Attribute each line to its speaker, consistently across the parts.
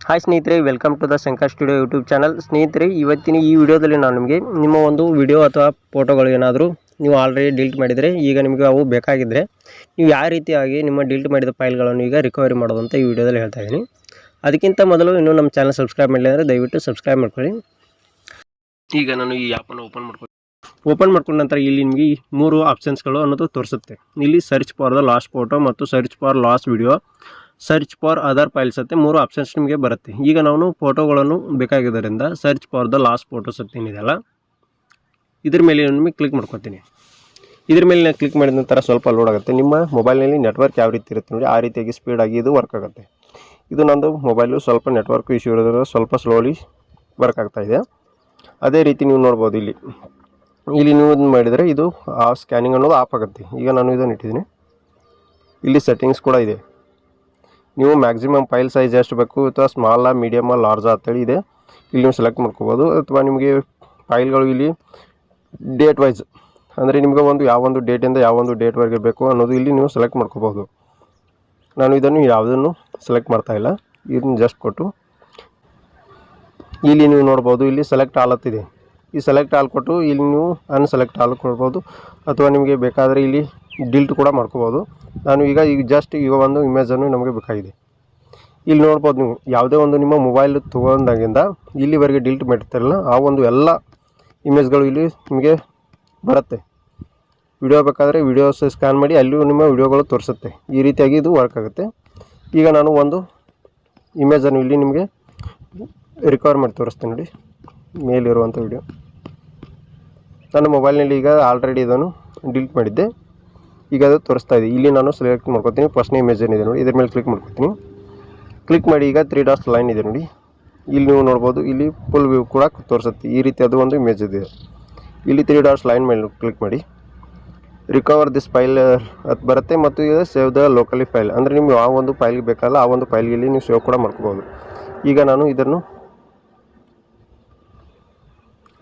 Speaker 1: Hi ಸ್ನೇಹಿತರೆ, welcome to the Shankar studio YouTube channel. ಸ್ನೇಹಿತರೆ, ಇವತ್ತಿನ ಈ ವಿಡಿಯೋದಲ್ಲಿ ನಾನು ನಿಮಗೆ ನಿಮ್ಮ ಒಂದು ವಿಡಿಯೋ ಅಥವಾ ಫೋಟೋಗಳು ಏನಾದರೂ ನೀವು ಆಲ್ರೆಡಿ ಡಿಲೀಟ್ ಮಾಡಿದರೆ, ಈಗ ನಿಮಗೆ ಅವು ಬೇಕಾಗಿದ್ದರೆ ನೀವು ಯಾವ ರೀತಿಯಾಗಿ ನಿಮ್ಮ ಡಿಲೀಟ್ ಮಾಡಿದ ಫೈಲ್ಗಳನ್ನು ಈಗ ರಿಕವರಿ ಮಾಡೋದು ಅಂತ ಈ ವಿಡಿಯೋದಲ್ಲಿ ಹೇಳ್ತಾ ಇದ್ದೀನಿ. ಅದಕ್ಕಿಂತ ಮೊದಲು ಇನ್ನೂ ನಮ್ಮ ಚಾನಲ್ ಸಬ್ಸ್ಕ್ರೈಬ್ ಮಾಡಿಲ್ಲ ಅಂದರೆ ದಯವಿಟ್ಟು ಸಬ್ಸ್ಕ್ರೈಬ್ ಮಾಡ್ಕೊಳ್ಳಿ. ಈಗ ನಾನು ಈ ಆ್ಯಪನ್ನು ಓಪನ್ ಮಾಡ್ಕೊಂಡ ನಂತರ ಇಲ್ಲಿ ನಿಮಗೆ 3 ಆಪ್ಷನ್ಸ್ಗಳು ಅನ್ನೋದು ತೋರಿಸುತ್ತೆ. ಇಲ್ಲಿ search for the last photo ಮತ್ತು search for last video, search for other files ಅಂತ 3 ಆಪ್ಷನ್ಸ್ ನಿಮಗೆ ಬರುತ್ತೆ. ಈಗ ನಾವು ಫೋಟೋಗಳನ್ನು ಬೇಕಾಗಿದ್ದರಿಂದ search for the last photos ಅಂತ ಏನಿದೆಯಲ್ಲ ಇದ್ರ ಮೇಲೆ ನಿಮಗೆ ಕ್ಲಿಕ್ ಮಾಡ್ಕೊತೀನಿ. ಇದ್ರ ಮೇಲೆ ನಾನು ಕ್ಲಿಕ್ ಮಾಡಿದ ನಂತರ ಸ್ವಲ್ಪ ಲೋಡ್ ಆಗುತ್ತೆ. ನಿಮ್ಮ ಮೊಬೈಲ್ನಲ್ಲಿ ನೆಟ್ವರ್ಕ್ ಯಾವ ರೀತಿ ಇರುತ್ತೆ ನೋಡಿ, ಆ ರೀತಿಯಾಗಿ ಸ್ಪೀಡಾಗಿ ಇದು ವರ್ಕ್ ಆಗುತ್ತೆ. ಇದು ನಂದು ಮೊಬೈಲು ಸ್ವಲ್ಪ ನೆಟ್ವರ್ಕ್ ಇಶ್ಯೂ ಇರೋದ್ರಿಂದ ಸ್ವಲ್ಪ ಸ್ಲೋಲಿ ವರ್ಕ್ ಆಗ್ತಾಯಿದೆ. ಅದೇ ರೀತಿ ನೀವು ನೋಡ್ಬೋದು, ಇಲ್ಲಿ ನೀವು ಮಾಡಿದರೆ ಇದು ಆ ಸ್ಕ್ಯಾನಿಂಗ್ ಅನ್ನೋದು ಆಫ್ ಆಗುತ್ತೆ. ಈಗ ನಾನು ಇದನ್ನು ಇಟ್ಟಿದ್ದೀನಿ. ಇಲ್ಲಿ ಸೆಟ್ಟಿಂಗ್ಸ್ ಕೂಡ ಇದೆ. ನೀವು ಮ್ಯಾಕ್ಸಿಮಮ್ ಫೈಲ್ ಸೈಜ್ ಎಷ್ಟು ಬೇಕು ಅಥವಾ ಸ್ಮಾಲ, ಮೀಡಿಯಮ, ಲಾರ್ಜಾ ಅಂತೇಳಿ ಇದೆ. ಇಲ್ಲಿ ನೀವು ಸೆಲೆಕ್ಟ್ ಮಾಡ್ಕೋಬೋದು. ಅಥವಾ ನಿಮಗೆ ಫೈಲ್ಗಳು ಇಲ್ಲಿ ಡೇಟ್ ವೈಸ್ ಅಂದರೆ ನಿಮಗೆ ಯಾವೊಂದು ಡೇಟಿಂದ ಯಾವೊಂದು ಡೇಟ್ವರೆಗೆ ಬೇಕು ಅನ್ನೋದು ಇಲ್ಲಿ ನೀವು ಸೆಲೆಕ್ಟ್ ಮಾಡ್ಕೋಬೋದು. ನಾನು ಇದನ್ನು ಯಾವುದನ್ನು ಸೆಲೆಕ್ಟ್ ಮಾಡ್ತಾಯಿಲ್ಲ, ಇದನ್ನು ಜಸ್ಟ್ ಕೊಟ್ಟು ಇಲ್ಲಿ ನೀವು ನೋಡ್ಬೋದು, ಇಲ್ಲಿ ಸೆಲೆಕ್ಟ್ ಆಲ್ ಅಂತಿದೆ. ಈ ಸೆಲೆಕ್ಟ್ ಆಲ್ ಕೊಟ್ಟು ಇಲ್ಲಿ ನೀವು ಅನ್ಸೆಲೆಕ್ಟ್ ಆಲ್ ಕೊಡ್ಬೋದು. ಅಥವಾ ನಿಮಗೆ ಬೇಕಾದರೆ ಇಲ್ಲಿ ಡಿಲೀಟ್ ಕೂಡ ಮಾಡ್ಕೋಬೋದು. ನಾನು ಈಗ ಜಸ್ಟ್ ಒಂದು ಇಮೇಜನ್ನು ನಮಗೆ ಬೇಕಾಗಿದೆ. ಇಲ್ಲಿ ನೋಡ್ಬೋದು, ನೀವು ಯಾವುದೇ ಒಂದು ನಿಮ್ಮ ಮೊಬೈಲ್ ತೊಗೊಂಡಾಗಿಂದ ಇಲ್ಲಿವರೆಗೆ ಡಿಲೀಟ್ ಮಾಡಿರ್ತಾರಲ್ಲ ಆ ಒಂದು ಎಲ್ಲ ಇಮೇಜ್ಗಳು ಇಲ್ಲಿ ನಿಮಗೆ ಬರುತ್ತೆ. ವಿಡಿಯೋ ಬೇಕಾದರೆ ವಿಡಿಯೋಸ್ ಸ್ಕ್ಯಾನ್ ಮಾಡಿ ಅಲ್ಲಿಯೂ ನಿಮ್ಮ ವಿಡಿಯೋಗಳು ತೋರಿಸುತ್ತೆ. ಈ ರೀತಿಯಾಗಿ ಇದು ವರ್ಕ್ ಆಗುತ್ತೆ. ಈಗ ನಾನು ಒಂದು ಇಮೇಜನ್ನು ಇಲ್ಲಿ ನಿಮಗೆ ರಿಕವರ್ ಮಾಡಿ ತೋರಿಸ್ತೀನಿ ನೋಡಿ. ಮೇಲಿರುವಂಥ ವಿಡಿಯೋ ನನ್ನ ಮೊಬೈಲ್ನಲ್ಲಿ ಈಗ ಆಲ್ರೆಡಿ ಇದನ್ನು ಡಿಲೀಟ್ ಮಾಡಿದ್ದೆ. ಈಗ ಅದು ತೋರಿಸ್ತಾ ಇದೆ. ಇಲ್ಲಿ ನಾನು ಸೆಲೆಕ್ಟ್ ಮಾಡ್ಕೊತೀನಿ. ಫಸ್ಟ್ನೇ ಇಮೇಜ್ ಏನಿದೆ ನೋಡಿ, ಇದ್ರ ಮೇಲೆ ಕ್ಲಿಕ್ ಮಾಡ್ಕೊತೀನಿ. ಕ್ಲಿಕ್ ಮಾಡಿ ಈಗ 3 ಡಾಟ್ಸ್ ಲೈನ್ ಇದೆ ನೋಡಿ, ಇಲ್ಲಿ ನೀವು ನೋಡ್ಬೋದು, ಇಲ್ಲಿ ಫುಲ್ ವ್ಯೂ ಕೂಡ ತೋರಿಸುತ್ತೆ. ಈ ರೀತಿ ಅದು ಒಂದು ಇಮೇಜ್ ಇದೆ. ಇಲ್ಲಿ 3 ಡಾಟ್ಸ್ ಲೈನ್ ಮೇಲೆ ಕ್ಲಿಕ್ ಮಾಡಿ ರಿಕವರ್ ದಿಸ್ ಫೈಲ್ ಅದು ಬರುತ್ತೆ. ಮತ್ತು ಇದು ಸೇವ್ ದ ಲೋಕಲಿ ಫೈಲ್ ಅಂದರೆ ನಿಮ್ಗೆ ಯಾವ ಒಂದು ಫೈಲ್ಗೆ ಬೇಕಲ್ಲ ಆ ಒಂದು ಫೈಲ್ಗೆ ಇಲ್ಲಿ ನೀವು ಸೇವ್ ಕೂಡ ಮಾಡ್ಕೋಬೋದು. ಈಗ ನಾನು ಇದನ್ನು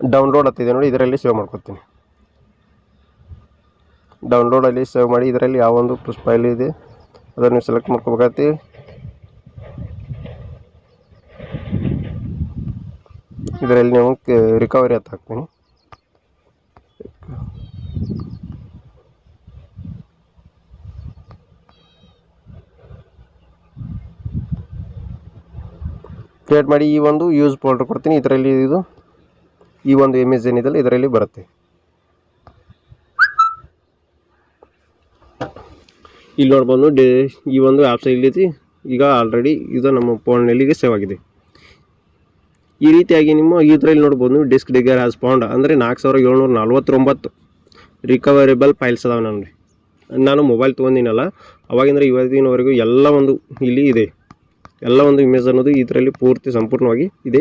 Speaker 1: ಡೌನ್ಲೋಡ್ ಆಗ್ತಿದೆ ನೋಡಿ, ಇದರಲ್ಲಿ ಸೇವ್ ಮಾಡ್ಕೊತೀನಿ. ಡೌನ್ಲೋಡಲ್ಲಿ ಸೇವ್ ಮಾಡಿ ಇದರಲ್ಲಿ ಯಾವೊಂದು ಫೈಲ್ ಇದೆ ಅದನ್ನು ಸೆಲೆಕ್ಟ್ ಮಾಡ್ಕೋಬೇಕಾಗತ್ತೆ. ಇದರಲ್ಲಿ ನೀವು ರಿಕವರಿ ಅಂತ ಹಾಕ್ತೀನಿ. ಕ್ರಿಯೇಟ್ ಮಾಡಿ ಈ ಒಂದು ಯೂಸ್ ಫೋಲ್ಡರ್ ಕೊಡ್ತೀನಿ. ಇದರಲ್ಲಿ ಇದು ಈ ಒಂದು ಇಮೇಜ್ ಏನಿದೆಯಲ್ಲ ಇದರಲ್ಲಿ ಬರುತ್ತೆ. ಇಲ್ಲಿ ನೋಡ್ಬೋದು, ಈ ಒಂದು ಆ್ಯಪ್ಸ್ ಇಲ್ಲಿ ಈಗ ಆಲ್ರೆಡಿ ಇದು ನಮ್ಮ ಫೋನ್ನಲ್ಲಿಗೆ ಸೇವ್ ಆಗಿದೆ. ಈ ರೀತಿಯಾಗಿ ನಿಮ್ಮ ಇದರಲ್ಲಿ ನೋಡ್ಬೋದು, ನೀವು ಡಿಸ್ಕ್ ಡಿಗರ್ ಹ್ಯಾಸ್ ಫೌಂಡ್ ಅಂದರೆ 4749 ರಿಕವರೇಬಲ್ ಫೈಲ್ಸ್ ಅದಾವೆ. ನಾನು ಮೊಬೈಲ್ ತೊಗೊಂಡಿನಲ್ಲ ಅವಾಗಿಂದ ಇವತ್ತಿನವರೆಗೂ ಎಲ್ಲ ಒಂದು ಇಲ್ಲಿ ಇದೆ. ಎಲ್ಲ ಒಂದು ಇಮೇಜ್ ಅನ್ನೋದು ಇದರಲ್ಲಿ ಪೂರ್ತಿ ಸಂಪೂರ್ಣವಾಗಿ ಇದೆ.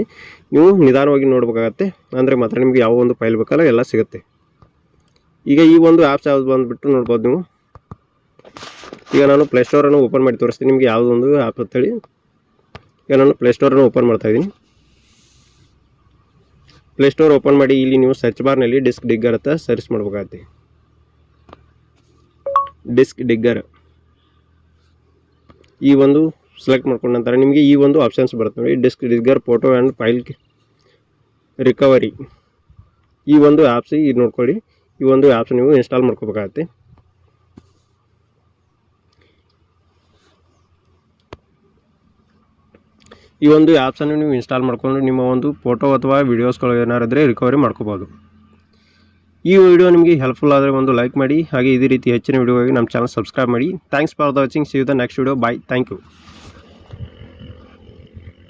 Speaker 1: ನೀವು ನಿಧಾನವಾಗಿ ನೋಡಬೇಕಾಗತ್ತೆ, ಅಂದರೆ ಮಾತ್ರ ನಿಮಗೆ ಯಾವ ಒಂದು ಫೈಲ್ ಬೇಕಲ್ಲ ಎಲ್ಲ ಸಿಗುತ್ತೆ. ಈಗ ಈ ಒಂದು ಆ್ಯಪ್ಸ್ ಯಾವ್ದು ಬಂದುಬಿಟ್ಟು ನೋಡ್ಬೋದು ನೀವು. ಈಗ ನಾನು ಪ್ಲೇಸ್ಟೋರನ್ನು ಓಪನ್ ಮಾಡಿ ತೋರಿಸ್ತೀನಿ ನಿಮಗೆ ಯಾವುದೊಂದು ಆ್ಯಪ್ ಅಂತೇಳಿ. ಈಗ ನಾನು ಪ್ಲೇಸ್ಟೋರನ್ನು ಓಪನ್ ಮಾಡ್ತಾಯಿದ್ದೀನಿ. ಪ್ಲೇಸ್ಟೋರ್ ಓಪನ್ ಮಾಡಿ ಇಲ್ಲಿ ನೀವು ಸರ್ಚ್ ಬಾರ್ನಲ್ಲಿ ಡಿಸ್ಕ್ ಡಿಗ್ಗರ್ ಅಂತ ಸರ್ಚ್ ಮಾಡ್ಬೇಕಾಗತ್ತೆ. ಡಿಸ್ಕ್ ಡಿಗ್ಗರ್ ಈ ಒಂದು ಸೆಲೆಕ್ಟ್ ಮಾಡ್ಕೊಂಡ ನಂತರ ನಿಮಗೆ ಈ ಒಂದು ಆಪ್ಷನ್ಸ್ ಬರುತ್ತೆ ನೋಡಿ, disk digger photo and file recovery. ಈ ಒಂದು ಆ್ಯಪ್ಸ್ ಇದು ನೋಡ್ಕೊಳ್ಳಿ. ಈ ಒಂದು ಆ್ಯಪ್ಸ್ ನೀವು ಇನ್ಸ್ಟಾಲ್ ಮಾಡ್ಕೋಬೇಕಾಗತ್ತೆ. ಈ ಒಂದು ಆ್ಯಪ್ಸನ್ನು ನೀವು ಇನ್ಸ್ಟಾಲ್ ಮಾಡಿಕೊಂಡು ನಿಮ್ಮ ಒಂದು ಫೋಟೋ ಅಥವಾ ವೀಡಿಯೋಸ್ಗಳು ಏನಾರಿದ್ರೆ ರಿಕವರಿ ಮಾಡ್ಕೋಬೋದು. ಈ ವಿಡಿಯೋ ನಿಮಗೆ ಹೆಲ್ಪ್ಫುಲ್ ಆದರೆ ಒಂದು ಲೈಕ್ ಮಾಡಿ, ಹಾಗೆ ಇದೇ ರೀತಿ ಹೆಚ್ಚಿನ ವಿಡಿಯೋಗಾಗಿ ನಮ್ಮ ಚಾನಲ್ ಸಬ್ಸ್ಕ್ರೈಬ್ ಮಾಡಿ. Thanks for the watching. See you the next video. Bye. Thank you.